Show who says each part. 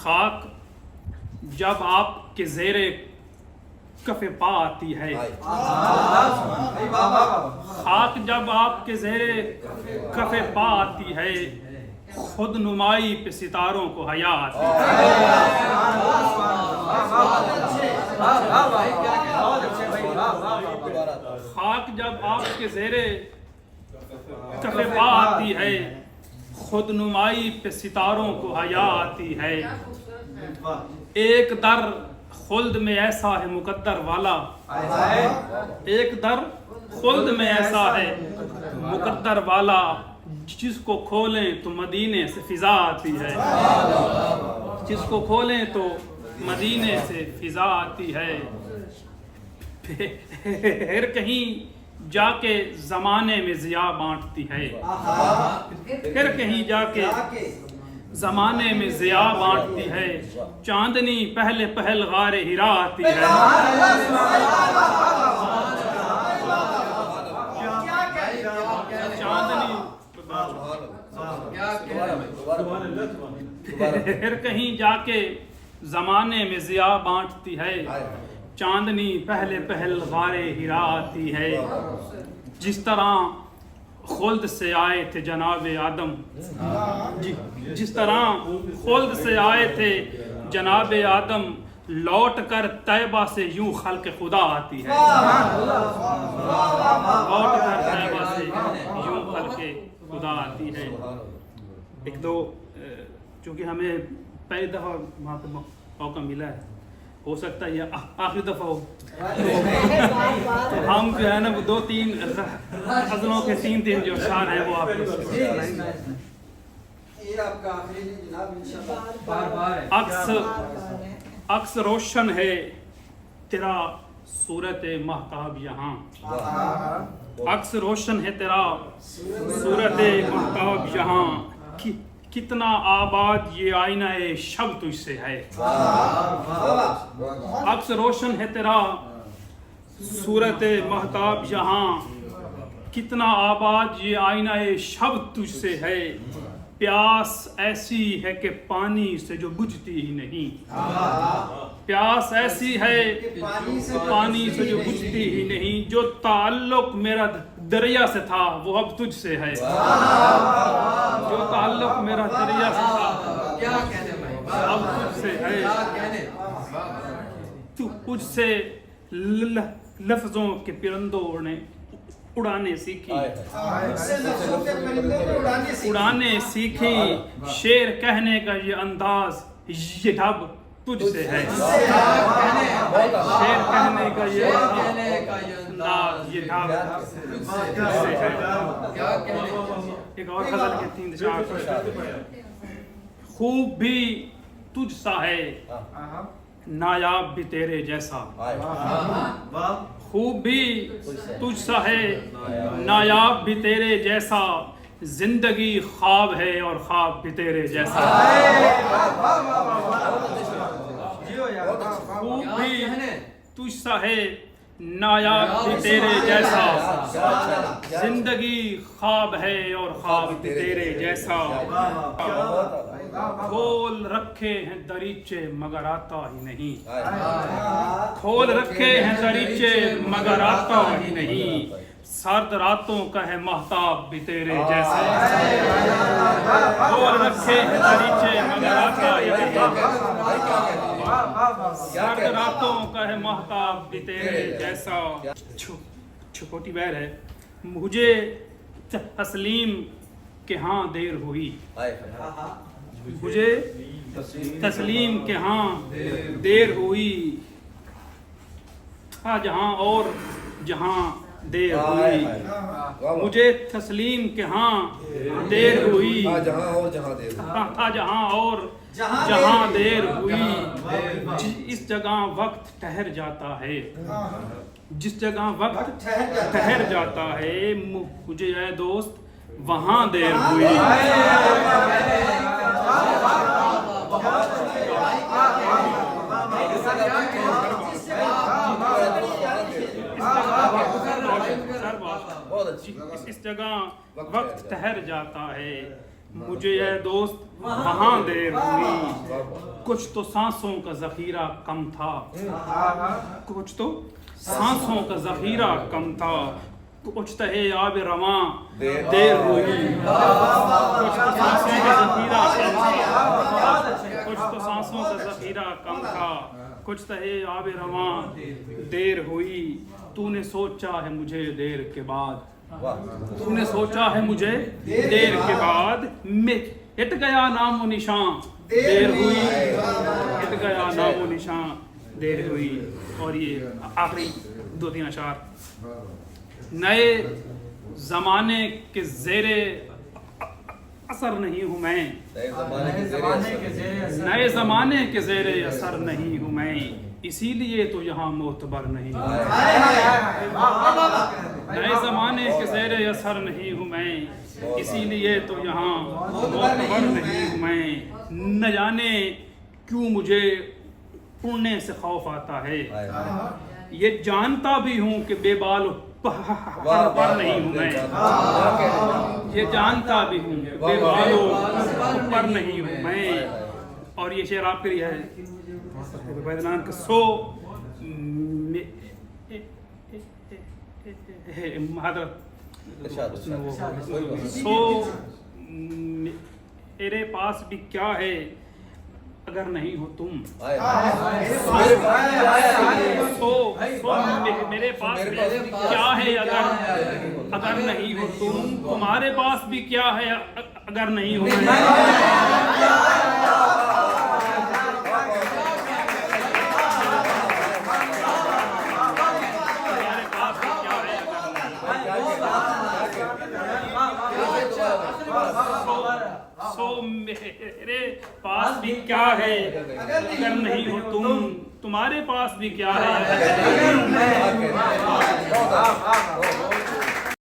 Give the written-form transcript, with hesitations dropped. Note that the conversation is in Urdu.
Speaker 1: خاک جب آپ کے زیر کف پا آتی ہے، خاک جب آپ کے زیر کف پا آتی ہے، خود نمائی پہ ستاروں کو حیا آتی ہے۔ خاک جب آپ کے زیر کف پا آتی ہے، خود نمائی پہ ستاروں کو حیا آتی ہے۔ ایک در خلد میں ایسا ہے مقدر والا، ایک در خلد میں ایسا ہے مقدر والا، جس کو کھولیں تو مدینے سے فضا آتی ہے، جس کو کھولیں تو مدینے سے فضا آتی ہے۔ پھر کہیں جا کے زمانے میں ضیاء بانٹتی ہے، پھر کہیں جا کے زمانے میں ضیاء بانٹتی ہے، چاندنی پہلے پہل غار ہرا آتی ہے۔ پھر کہیں جا کے زمانے میں ضیاء بانٹتی ہے، چاندنی پہلے پہل غار ہرا آتی ہے۔ جس طرح خلد سے آئے تھے جناب آدم، جس طرح خلد سے آئے تھے جناب آدم، لوٹ کر طیبہ سے یوں خلق خدا آتی ہے، لوٹ کر طیبہ سے یوں خلق خدا آتی ہے۔ ایک دو چونکہ ہمیں پہلی دفعہ وہاں پہ موقع ملا ہے، ہو سکتا ہے یہ آخری دفعہ ہو، ہم جو ہے نا وہ دو تین غزلوں کے تین جو اشعار ہیں وہ آپ عکس روشن ہے تیرا صورت مہتاب یہاں، عکس روشن ہے تیرا صورت مہتاب یہاں، کتنا آباد یہ آئینہ شب تجھ سے ہے۔ عکس روشن ہے تیرا صورت مہتاب یہاں، کتنا آباد یہ آئینہ شب تجھ سے ہے، پیاس ایسی ہے کہ پانی سے جو بجھتی ہی نہیں، پیاس ایسی ہے پانی سے جو بجھتی ہی نہیں، جو تعلق میرا دریا سے تھا وہ اب تجھ سے ہے، جو تعلق میرا دریا سے تھا اب تجھ سے ہے۔ تو تجھ سے لفظوں کے پرندوں اڑانے سیکھی، اڑانے سیکھی، شعر کہنے کا یہ انداز یہ ڈھب تجھ سے ہے، شعر کہنے کا یہ انداز یہ ڈھب تجھ سے ہے۔ ایک اور غزل کے تین اشعار، خوب بھی تجھ سا ہے نایاب بھی تیرے جیسا، خوب بھی تجھ سا ہے نایاب بھی تیرے جیسا، زندگی خواب ہے اور خواب بھی تیرے جیسا، خوب بھی تجھ سا ہے نایاب بھی تیرے جیسا، زندگی خواب ہے اور خواب بھی تیرے جیسا، کھول رکھے ہیں دریچے مگر آتا ہی نہیں، کھول رکھے ہیں دریچے مگر آتا ہی نہیں، سرد راتوں کا ہے مہتاب بھی تیرے جیسا، کھول رکھے ہیں دریچے مگر آتا ہی نہیں، سرد راتوں کا ہے مہتاب بھی تیرے جیسا۔ چھوٹی بہر ہے، مجھے تسلیم کہ ہاں دیر ہوئی، مجھے تسلیم کہ ہاں دیر ہوئی، تھا جہاں اور جہاں دیر ہوئی، مجھے تسلیم کہ ہاں دیر ہوئی، تھا جہاں اور جہاں دیر ہوئی، اس جگہ وقت ٹھہر جاتا ہے، جس جگہ وقت ٹھہر جاتا ہے، مجھے اے دوست وہاں دیر ہوئی۔ اس جگہ وقت ٹھہر جاتا ہے، مجھے اے دوست وہاں دیر ہوئی۔ کچھ تو سانسوں کا ذخیرہ کم تھا، کچھ تو سانسوں کا ذخیرہ کم تھا، کچھ تو ہے آب رواں دیر ہوئی، کچھ تو سانسوں کا ذخیرہ کم تھا، کچھ تو سانسوں کا ذخیرہ کم تھا، کچھ تو ہے آب رواں دیر ہوئی، تو نے سوچا ہے مجھے دیر کے بعد، تو نے سوچا ہے مجھے دیر کے بعد، ہٹ گیا نام و نشان دیر ہوئی، ہٹ گیا نام و نشان دیر ہوئی۔ اور یہ آخری 2-3 اشعار، نئے زمانے کے زیر اثر نہیں ہوں میں، نئے زمانے کے زیر اثر نہیں ہوں میں، اسی لیے تو یہاں معتبر نہیں ہوں، نئے زمانے کے زیر اثر نہیں ہوں میں، اسی لیے تو یہاں معتبر نہیں ہوں میں، نہ جانے کیوں مجھے اڑنے سے خوف آتا ہے، یہ جانتا بھی ہوں کہ بے بال پر نہیں ہوں میں، یہ جانتا بھی ہوں کہ بے بالوں پر نہیں ہوں میں۔ اور یہ شعر آپ کے لیے ہے بیدنان کہ سو میرے پاس بھی کیا ہے اگر نہیں ہو تم، میرے پاس بھی کیا ہے اگر نہیں ہو تم، تمہارے پاس بھی کیا ہے اگر نہیں ہو میں، میرے پاس بھی کیا ہے اگر نہیں ہو تم، تمہارے پاس بھی کیا ہے